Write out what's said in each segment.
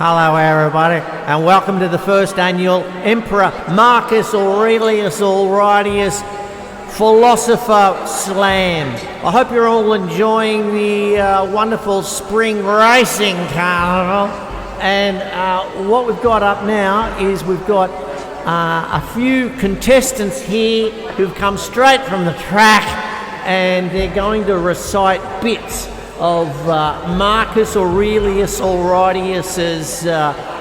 Hello everybody, and welcome to the first annual Emperor Marcus Aurelius Allrightius Philosopher Slam. I hope you're all enjoying the wonderful spring racing carnival. And what we've got up now is we've got a few contestants here who've come straight from the track, and they're going to recite bits of Marcus Aurelius Allrightius's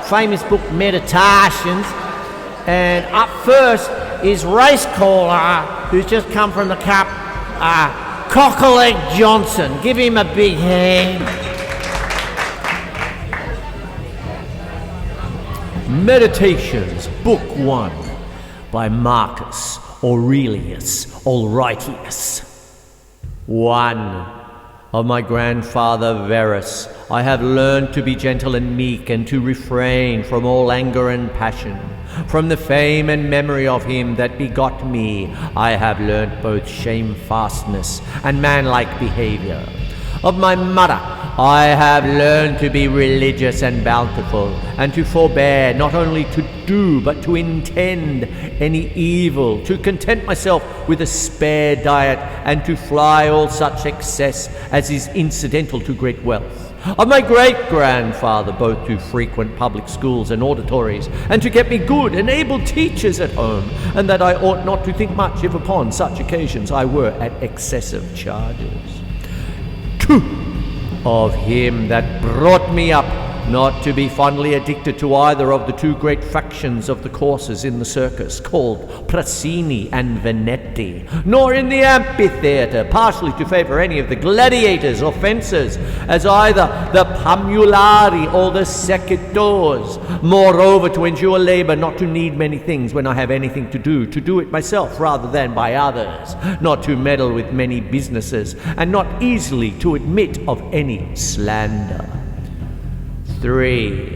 famous book Meditations. And up first is race caller, who's just come from the cup, Cockaleg Johnson. Give him a big hand. Meditations, Book 1, by Marcus Aurelius Allrightius. 1. Of my grandfather Verus, I have learned to be gentle and meek, and to refrain from all anger and passion. From the fame and memory of him that begot me, I have learnt both shamefastness and manlike behaviour. Of my mother, I have learned to be religious and bountiful, and to forbear not only to do but to intend any evil, to content myself with a spare diet, and to fly all such excess as is incidental to great wealth. Of my great-grandfather, both to frequent public schools and auditories, and to get me good and able teachers at home, and that I ought not to think much if upon such occasions I were at excessive charges. 2. Of him that brought me up not to be fondly addicted to either of the two great factions of the courses in the circus, called Prasini and Venetti, nor in the amphitheatre partially to favour any of the gladiators or fencers, as either the Pamulari or the Secators. Moreover, to endure labour, not to need many things when I have anything to do it myself rather than by others, not to meddle with many businesses, and not easily to admit of any slander. 3.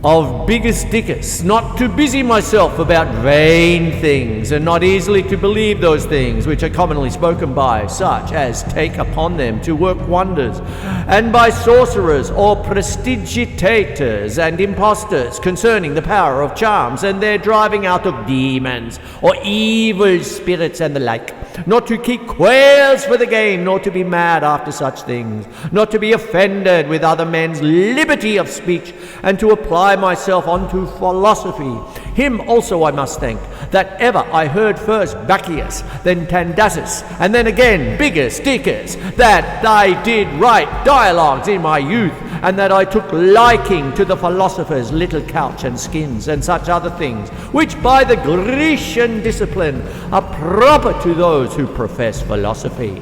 Of bigus dicus, not to busy myself about vain things, and not easily to believe those things which are commonly spoken by such as take upon them to work wonders, and by sorcerers or prestigitators and impostors concerning the power of charms, and their driving out of demons or evil spirits and the like. Not to keep quails for the game, nor to be mad after such things, not to be offended with other men's liberty of speech, and to apply myself unto philosophy. Him also I must thank, that ever I heard first Bacchius, then Tandasus, and then again Bigus Dicus, that I did write dialogues in my youth, and that I took liking to the philosophers' little couch and skins, and such other things, which by the Grecian discipline are proper to those who profess philosophy.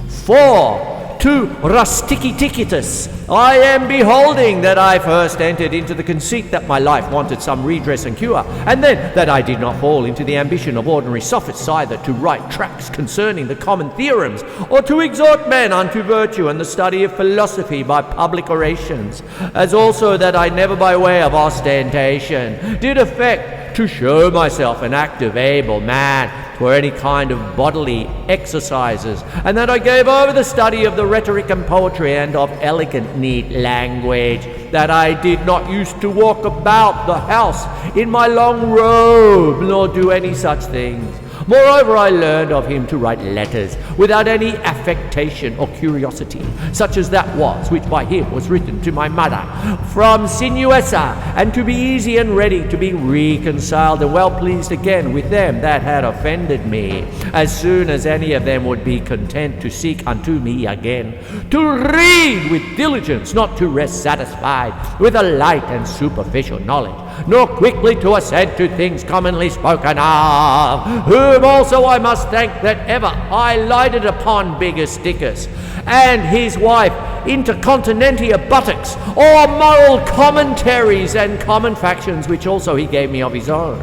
4. To Rusticiticitus, I am beholding that I first entered into the conceit that my life wanted some redress and cure, and then that I did not fall into the ambition of ordinary sophists, either to write tracts concerning the common theorems, or to exhort men unto virtue and the study of philosophy by public orations, as also that I never by way of ostentation did affect to show myself an active, able man for any kind of bodily exercises, and that I gave over the study of the rhetoric and poetry and of elegant, neat language, that I did not use to walk about the house in my long robe, nor do any such things. Moreover, I learned of him to write letters without any affectation or curiosity, such as that was which by him was written to my mother from Sinuessa, and to be easy and ready to be reconciled and well pleased again with them that had offended me, as soon as any of them would be content to seek unto me again, to read with diligence, not to rest satisfied with a light and superficial knowledge, nor quickly to assent to things commonly spoken of, whom also I must thank that ever I lighted upon Bigus Dicus and his wife Intercontinentia Buttocks, or moral commentaries and common factions, which also he gave me of his own.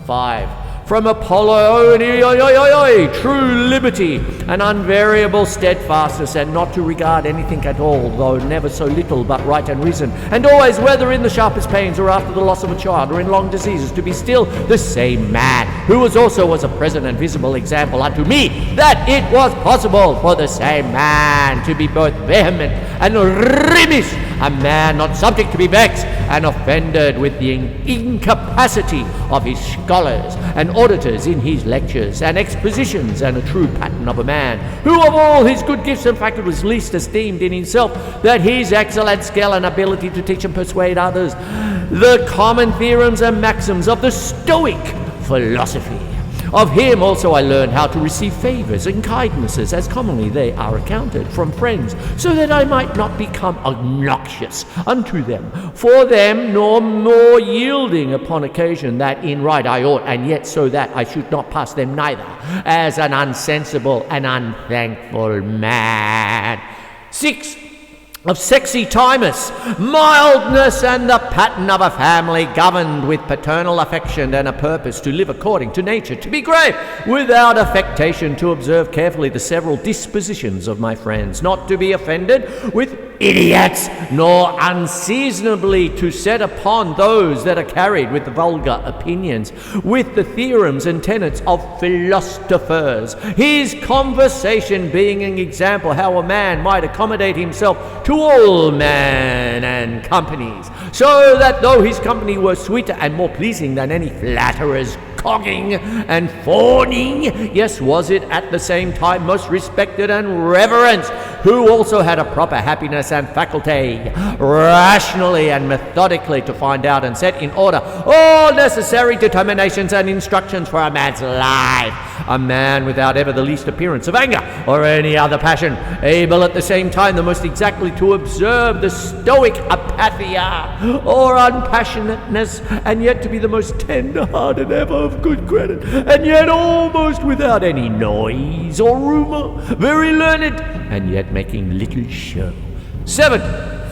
5. From Apollo, true liberty and unvariable steadfastness, and not to regard anything at all, though never so little, but right and reason, and always, whether in the sharpest pains or after the loss of a child or in long diseases, to be still the same man, who was a present and visible example unto me, that it was possible for the same man to be both vehement and remiss a man not subject to be vexed and offended with the incapacity of his scholars and auditors in his lectures and expositions, and a true pattern of a man who of all his good gifts and faculties least esteemed in himself, that his excellent skill and ability to teach and persuade others the common theorems and maxims of the Stoic philosophy. Of him also I learned how to receive favours and kindnesses, as commonly they are accounted, from friends, so that I might not become obnoxious unto them, for them, nor more yielding upon occasion, that in right I ought, and yet so that I should not pass them neither, as an unsensible and unthankful man. 6. Of sexy Timus, mildness and the pattern of a family governed with paternal affection and a purpose to live according to nature, to be grave without affectation, to observe carefully the several dispositions of my friends, not to be offended with idiots, nor unseasonably to set upon those that are carried with the vulgar opinions, with the theorems and tenets of philosophers, his conversation being an example how a man might accommodate himself to all men and companies, so that though his company were sweeter and more pleasing than any flatterer's cogging and fawning, yes, was it at the same time most respected and reverenced, who also had a proper happiness and faculty rationally and methodically to find out and set in order all necessary determinations and instructions for a man's life, a man without ever the least appearance of anger or any other passion, able at the same time the most exactly to observe the Stoic apatheia or unpassionateness, and yet to be the most tender-hearted ever of good credit, and yet almost without any noise or rumour, very learned, and yet making little show. 7.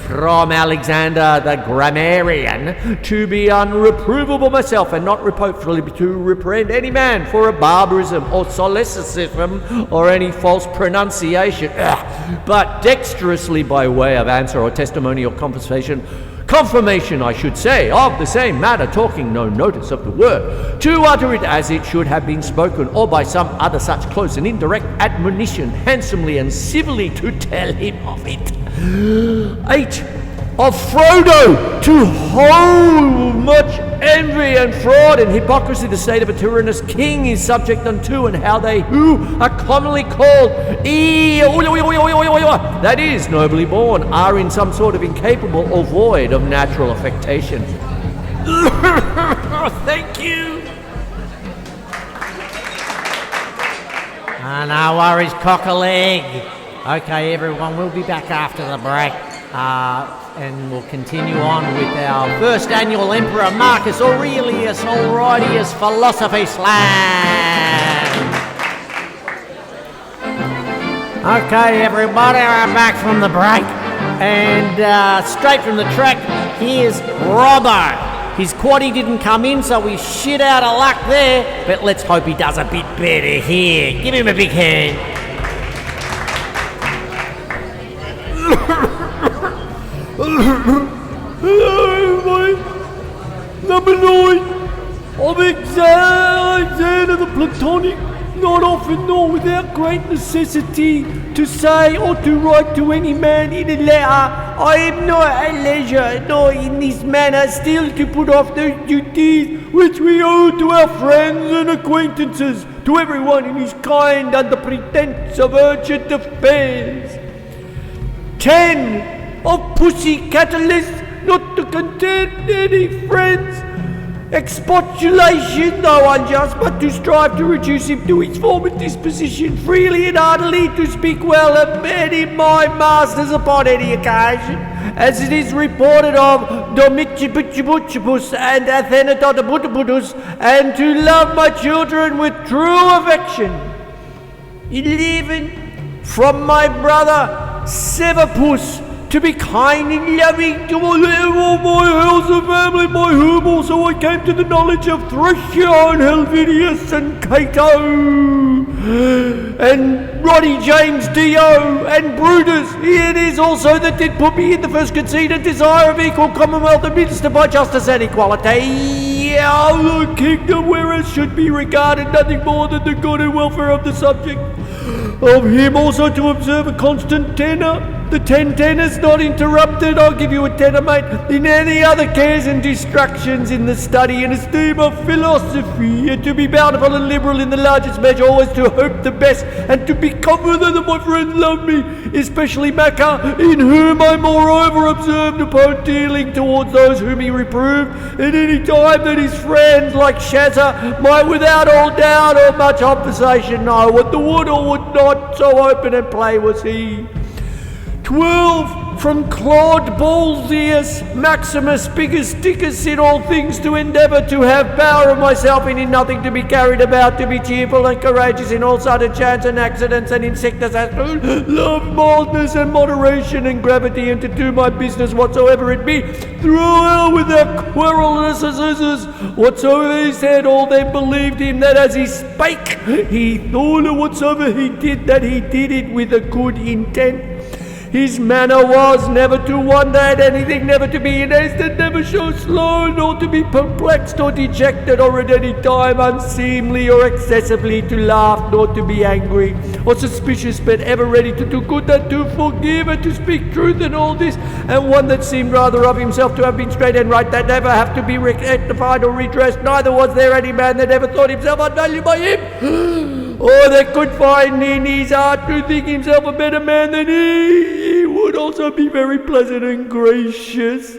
From Alexander the grammarian, to be unreprovable myself, and not reproachfully to reprehend any man for a barbarism or solecism or any false pronunciation, but dexterously by way of answer or testimony or confirmation, I should say, of the same matter, talking no notice of the word, to utter it as it should have been spoken, or by some other such close and indirect admonition, handsomely and civilly to tell him of it. 8. Of Frodo, to hold much envy and fraud and hypocrisy the state of a tyrannous king is subject unto, and how they who are commonly called that is, nobly born, are in some sort of incapable or void of natural affectation. Thank you. No worries, Cockaleg. Okay, everyone, we'll be back after the break. And we'll continue on with our first annual Emperor Marcus Aurelius Allrightius Philosophy Slam. Okay, everybody, we're back from the break, and straight from the track, here's Robbo. His quaddie didn't come in, so he's shit out of luck there, but let's hope he does a bit better here. Give him a big hand. Hello, everybody. Number 9. Of Alexander the Platonic, not often nor without great necessity to say or to write to any man in a letter, I am not at leisure, nor in this manner still to put off those duties which we owe to our friends and acquaintances, to everyone in his kind under pretence of urgent affairs. 10. Of Pussy Catalyst, not to content any friends' expostulation, though unjust, but to strive to reduce him to his former disposition, freely and heartily to speak well of any my masters upon any occasion, as it is reported of Domitibuchibus and Athenatotabutabutus, and to love my children with true affection. 11. From my brother Sevapus, to be kind and loving to all my house and family, by whom also I came to the knowledge of Thracia and Helvidius and Cato and Roddy James Dio and Brutus. It is also that did put me in the first conceit and desire of equal commonwealth administered by justice and equality, the kingdom whereas should be regarded nothing more than the good and welfare of the subject. Of him also to observe a constant tenor The 10-10 is not interrupted. I'll give you a tenner, mate. In any other cares and distractions in the study and esteem of philosophy, and to be bountiful and liberal in the largest measure, always to hope the best, and to be confident that my friends love me, especially Macca, in whom I moreover observed upon dealing towards those whom he reproved, at any time that his friends, like Shazza, might without all doubt or much opposition know what the would or would not, so open and play was he. 12. From Claude Balzius Maximus, biggest dickest in all things, to endeavour to have power of myself, and in nothing to be carried about, to be cheerful and courageous in all sudden chance and accidents and in sickness, as to love mildness and moderation and gravity, and to do my business whatsoever it be, through hell without querulousness whatsoever he said. All they believed him, that as he spake, he thought of whatsoever he did, that he did it with a good intent. His manner was never to wonder at anything, never to be in haste, and never show slow, nor to be perplexed or dejected, or at any time unseemly or excessively to laugh, nor to be angry or suspicious, but ever ready to do good and to forgive and to speak truth in all this, and one that seemed rather of himself to have been straight and right, that never have to be rectified or redressed, neither was there any man that ever thought himself unvalued by him, or that could find in his heart to think himself a better man than he would also be very pleasant and gracious.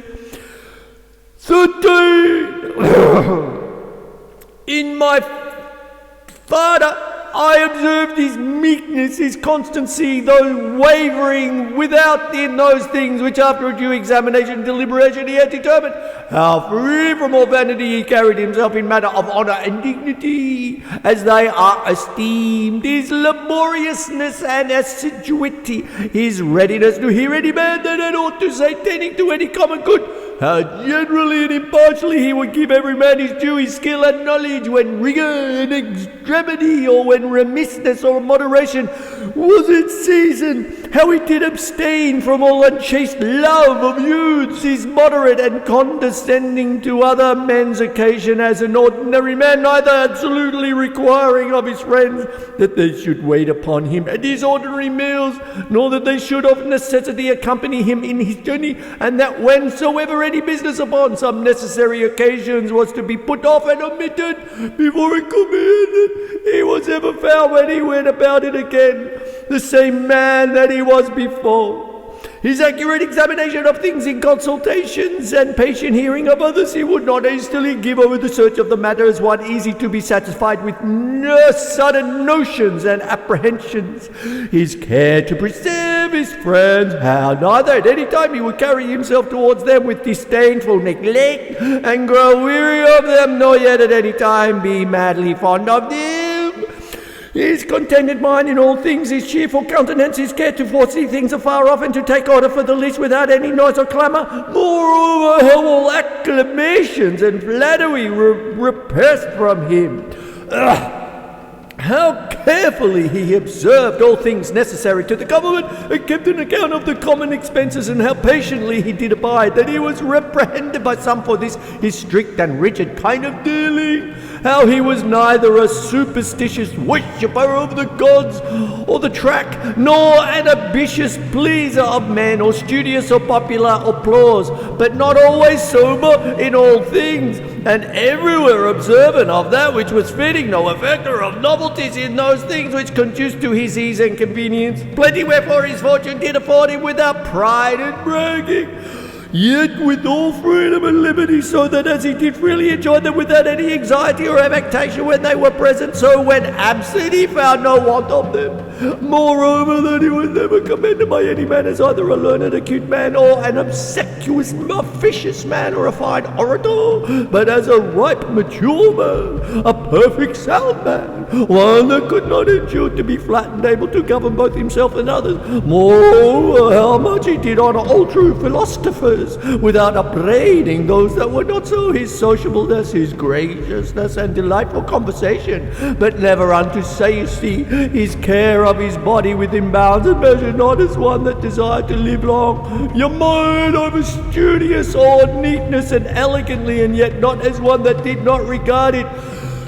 13. In my father I observed his meekness, his constancy, though wavering without in those things which after a due examination and deliberation he had determined, how free from all vanity he carried himself in matter of honour and dignity, as they are esteemed, his laboriousness and assiduity, his readiness to hear any man that had aught to say tending to any common good, how generally and impartially he would give every man his due, his skill and knowledge, when rigour and extremity, or when remissness or moderation was in season, how he did abstain from all unchaste love of youths, his moderate and condescending to other men's occasion, as an ordinary man, neither absolutely requiring of his friends that they should wait upon him at his ordinary meals, nor that they should of necessity accompany him in his journey, and that whensoever any business upon some necessary occasions was to be put off and omitted before it could be ended, he was ever found when he went about it again the same man that he was before. His accurate examination of things in consultations and patient hearing of others he would not hastily give over the search of the matter as one easy to be satisfied with no sudden notions and apprehensions. His care to preserve his friends, how neither at any time he would carry himself towards them with disdainful neglect and grow weary of them, nor yet at any time be madly fond of them. His contented mind in all things, his cheerful countenance, his care to foresee things afar off, and to take order for the least without any noise or clamour. Moreover, how all acclamations and flattery were repressed from him. How carefully he observed all things necessary to the government, and kept an account of the common expenses, and how patiently he did abide that he was reprehended by some for this his strict and rigid kind of dealing. How he was neither a superstitious worshipper of the gods or the track, nor an ambitious pleaser of men, or studious or popular applause, but not always sober in all things, and everywhere observant of that which was fitting, no affecter of novelties in those things which conduced to his ease and convenience. Plenty wherefore his fortune did afford him without pride and bragging, yet with all freedom and liberty, so that as he did freely enjoy them without any anxiety or affectation when they were present, so when absent he found no want of them. Moreover, that he was never commended by any man as either a learned acute man, or an obsequious officious man, or a fine orator, but as a ripe mature man, a perfect sound man, one that could not endure to be flattened, able to govern both himself and others. Moreover, how much he did honour all true philosophers, without upbraiding those that were not so, his sociableness, his graciousness, and delightful conversation, but never unto satiety, his care of his body within bounds and measure, not as one that desired to live long, your mind over studious or neatness and elegantly, and yet not as one that did not regard it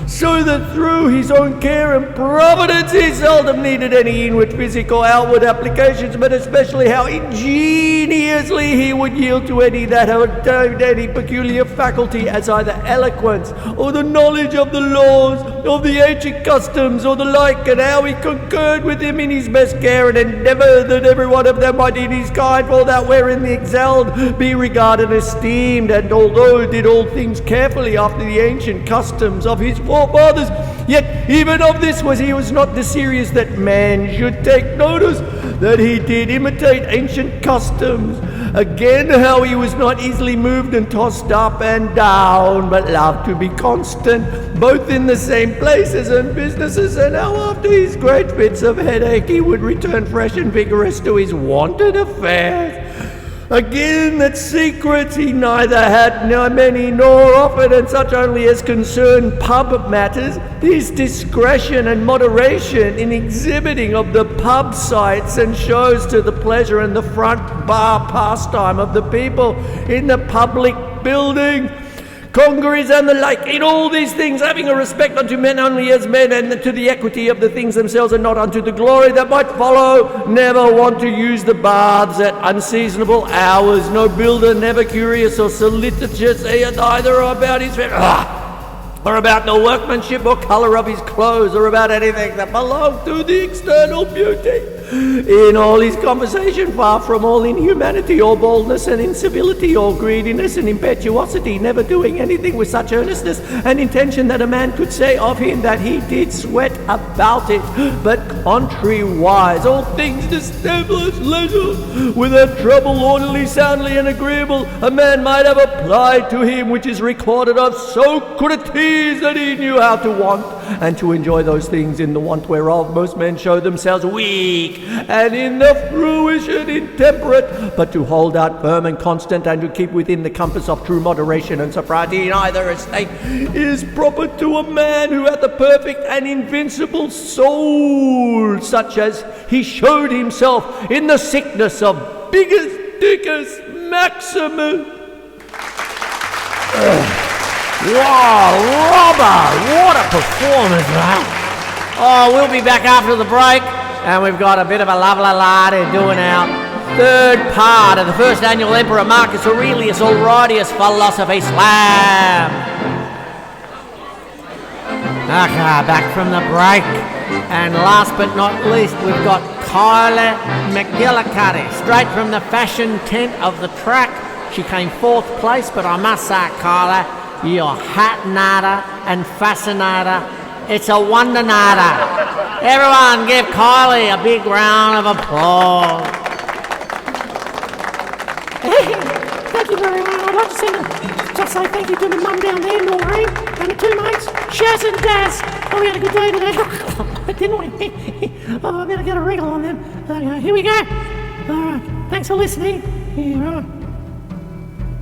so that through his own care and providence he seldom needed any inward physic or outward applications, but especially how ingeniously he would yield to any that had any peculiar faculty, as either eloquence or the knowledge of the laws of the ancient customs or the like, and how he concurred with him in his best care and endeavour that every one of them might in his kind for that wherein the excelled be regarded and esteemed, and although did all things carefully after the ancient customs of his forefathers, yet even of this he was not desirous that man should take notice that he did imitate ancient customs. Again, how he was not easily moved and tossed up and down, but loved to be constant, both in the same places and businesses, and how after his great fits of headache he would return fresh and vigorous to his wonted affairs. Again, that secrets he neither had many nor often, and such only as concern pub matters, his discretion and moderation in exhibiting of the pub sights and shows to the pleasure and the front bar pastime of the people in the public building, congeries and the like, in all these things having a respect unto men only as men, and to the equity of the things themselves, and not unto the glory that might follow, never want to use the baths at unseasonable hours, no builder never curious or solicitous either about his or about the workmanship or colour of his clothes, or about anything that belonged to the external beauty. In all his conversation, far from all inhumanity or boldness and incivility or greediness and impetuosity, never doing anything with such earnestness and intention that a man could say of him that he did sweat about it, but contrariwise, all things established leisure, without trouble, orderly, soundly, and agreeable, a man might have applied to him, which is recorded of Socrates, that he knew how to want and to enjoy those things in the want whereof most men show themselves weak, and in the fruition intemperate, but to hold out firm and constant, and to keep within the compass of true moderation and sobriety in either estate, is proper to a man who hath a perfect and invincible soul, such as he showed himself in the sickness of Bigus Dicus Maximus. Whoa, Robbo, what a performance, mate. Oh, we'll be back after the break, and we've got a bit of a lovely laddie doing our third part of the first annual Emperor Marcus Aurelius Allrightius Philosophy Slam. Okay, back from the break, and last but not least, we've got Kylie McGillicuddy, straight from the fashion tent of the track. She came 4th place, but I must say, Kylie, your hat nada and fascinator, it's a wonder nada. Everyone give Kylie a big round of applause. Thank you very much. I'd like to just say thank you to my mum down there, Noreen, and the 2 mates, Shaz and Daz. Oh, we had a good day today, didn't we? Oh, I better get a wriggle on them. Okay, here we go. All right, thanks for listening. Here, right.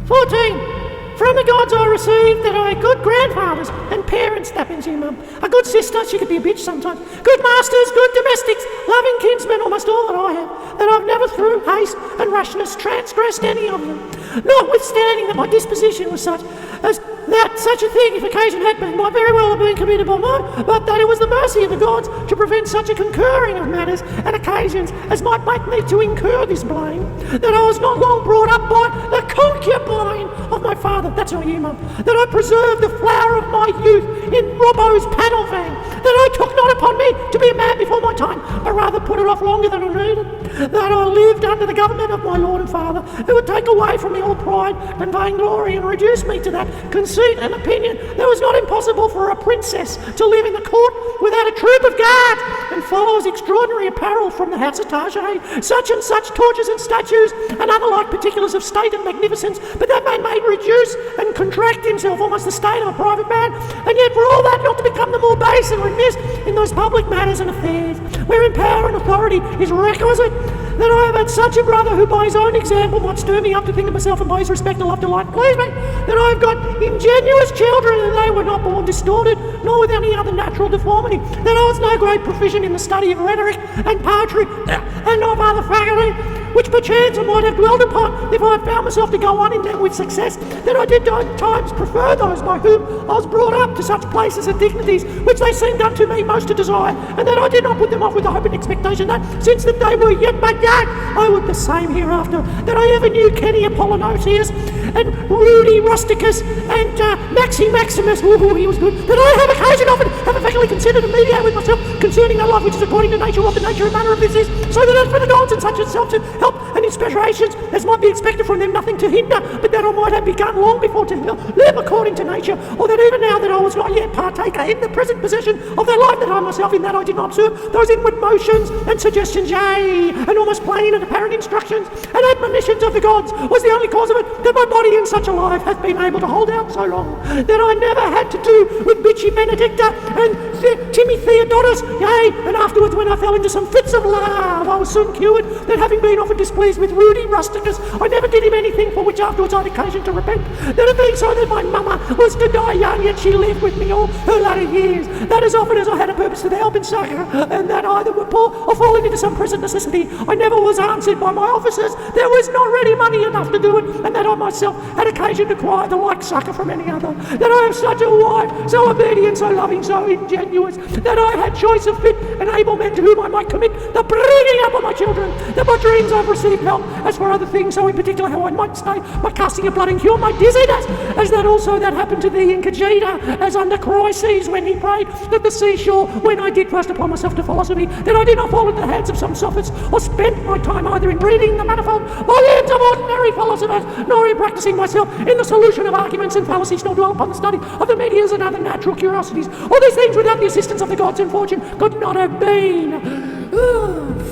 14. From the gods I received that I had good grandfathers and parents, that means you, Mum. A good sister, she could be a bitch sometimes. Good masters, good domestics, loving kinsmen, almost all that I have. That I've never through haste and rashness transgressed any of them. Notwithstanding that my disposition was such as that such a thing, if occasion had been, might very well have been committed by mine, but that it was the mercy of the gods to prevent such a concurring of matters and occasions as might make me to incur this blame, that I was not long brought up by the concubine of my father, that's not you, Mum, that I preserved the flower of my youth in Robbo's panel van, that I took not upon me to be a man before my time, but rather put it off longer than I needed, that I lived under the government of my Lord and Father, who would take away from me all pride and vainglory and reduce me to that conceit and opinion that was not impossible for a princess to live in the court without a troop of guards, and follows extraordinary apparel from the house of Target, such and such torches and statues, and other like particulars of state and magnificence, but that man may reduce and contract himself almost the state of a private man, and yet for all that not to become the more base and remiss in those public matters and affairs, wherein power and authority is requisite, that I have had such a brother who by his own example might stir me up to think of myself and by his respect and love delight and please me, that I have got ingenuous children, and they were not born distorted, nor with any other natural deformity, that I was no great proficient in the study of rhetoric and poetry, and of other faculty, which perchance I might have dwelled upon if I had found myself to go on in them with success, that I did at times prefer those by whom I was brought up to such places and dignities which they seemed unto me most to desire, and that I did not put them off with the hope and expectation that, since that they were yet but young, I would the same hereafter, that I ever knew Kenny Apollonosius and Rudy Rusticus and Maxi Maximus, he was good, that I have occasion often have effectively considered and mediate with myself concerning that life which is according to nature, what the nature and manner of this is, so that as for the gods and such as self to help and inspirations as might be expected from them, nothing to hinder, but that I might have begun long before to live according to nature, or that even now that I was not yet partaker in the present possession of that life, that I myself in that I did not observe those inward motions and suggestions, yea, and almost plain and apparent instructions and admonitions of the gods, was the only cause of it that my body in such a life hath been able to hold out so long, that I never had to do with bitchy Benedicta and Timmy Theodotus, yea, and afterwards when I fell into some fits of love, I was soon cured, that having been often displeased with Rudy Rusticus, I never did him anything for which afterwards I had occasion to repent, that it being so that my mamma was to die young, yet she lived with me all her latter years, that as often as I had a purpose to help and succour, and that either were poor or falling into some present necessity, I never was answered by my officers, there was not ready money enough to do it, and that I myself had occasion to cry the like succour from any other, that I have such a wife, so obedient, so loving, so ingenuous, that I had choice of fit and able men to whom I might commit the bringing up of my children, that by dreams I've received help, as for other things, so in particular how I might stay by casting of blood and cure my dizziness, as that also that happened to thee in Cajeta, as under Chryses when he prayed that the seashore, when I did thrust upon myself to philosophy, that I did not fall into the hands of some sophists, or spent my time either in reading the manifold volumes of ordinary philosophers, nor in practising myself in the solution of arguments and fallacies, nor dwell upon the study of the medias and other natural curiosities. All these things without the assistance of the gods and fortune could not have been.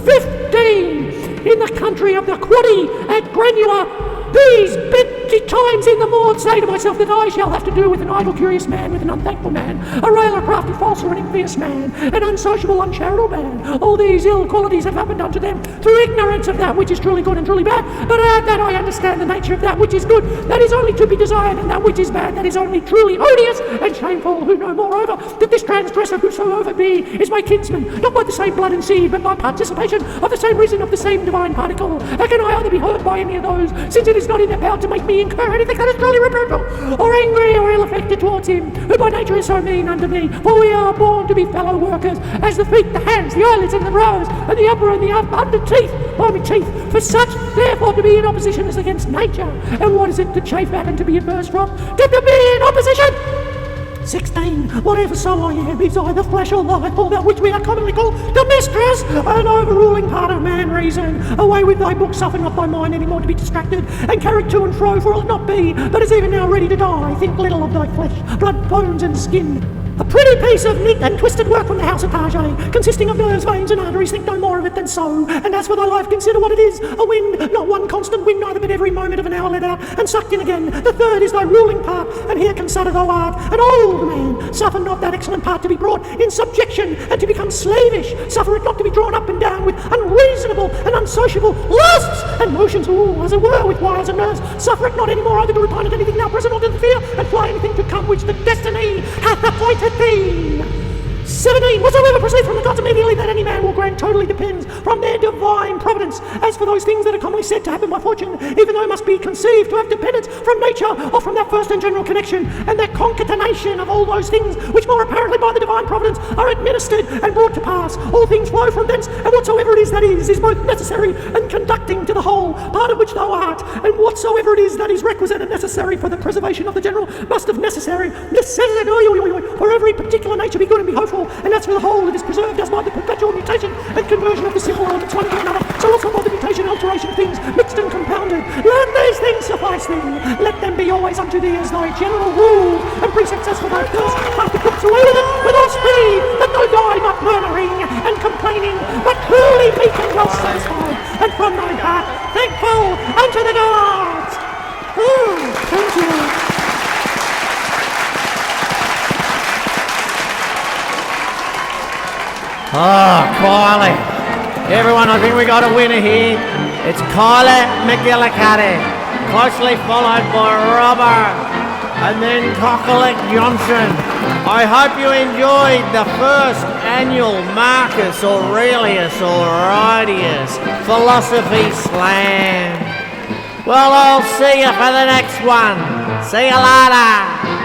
15 in the country of the Quaddy at Granua. These 50 times in the morn say to myself that I shall have to do with an idle curious man, with an unthankful man, a railer crafty false or an envious man, an unsociable uncharitable man. All these ill qualities have happened unto them through ignorance of that which is truly good and truly bad, but that I understand the nature of that which is good, that is only to be desired, and that which is bad, that is only truly odious and shameful, who know moreover that this transgressor whosoever be is my kinsman, not by the same blood and seed, but by participation of the same reason of the same divine particle. How can I either be hurt by any of those, since it is not in their power to make me incur anything that is truly reproachful, or angry or ill-affected towards him, who by nature is so mean unto me? For we are born to be fellow workers, as the feet, the hands, the eyelids, and the brows, and the upper and the under teeth, teeth. For such, therefore, to be in opposition is against nature. And what is it to chafe at and to be averse from? To be in opposition! 16. Whatever so I am, is either flesh or life, or that which we are commonly called the mistress, an overruling part of man reason. Away with thy book, suffer not thy mind any more to be distracted, and carried to and fro, for it will not be, but is even now ready to die. Think little of thy flesh, blood, bones, and skin. A pretty piece of neat and twisted work from the house of Tarjay, consisting of nerves, veins, and arteries. Think no more of it than so. And as for thy life, consider what it is. A wind, not one constant wind, neither but every moment of an hour let out, and sucked in again. The third is thy ruling part, and here consider thou art an old man. Suffer not that excellent part to be brought in subjection, and to become slavish. Suffer it not to be drawn up and down with unreasonable and unsociable lusts and motions, as it were, with wires and nerves. Suffer it not any more either to repine at anything now present, or to fear and fly anything to come which the destiny hath appointed thee. 17. Whatsoever proceeds from the gods immediately that any man will grant totally depends from their divine providence. As for those things that are commonly said to happen by fortune, even though it must be conceived to have dependence from nature or from that first and general connection, and that concatenation of all those things which more apparently by the divine providence are administered and brought to pass, all things flow from thence, and whatsoever it is that is both necessary and conducting to the whole, part of which thou art, and whatsoever it is that is requisite and necessary for the preservation of the general must of necessary for every particular nature be good and be hopeful. And as for the whole, it is preserved as by the perpetual mutation and conversion of the simple elements one into another, so also by the mutation and alteration of things mixed and compounded. Let these things suffice thee. Let them be always unto thee as thy general rule and precepts, as for thy first part to put away with it with all speed, that no die not murmuring and complaining, but truly meek and well satisfied, and from thy heart thankful unto the gods. Thank you. Oh, Kylie. Everyone, I think we got a winner here. It's Kylie McGillicuddy, closely followed by Robbo, and then Cockaleg Johnson. I hope you enjoyed the first annual Marcus Aurelius Allrightius Philosophy Slam. Well, I'll see you for the next one. See you later.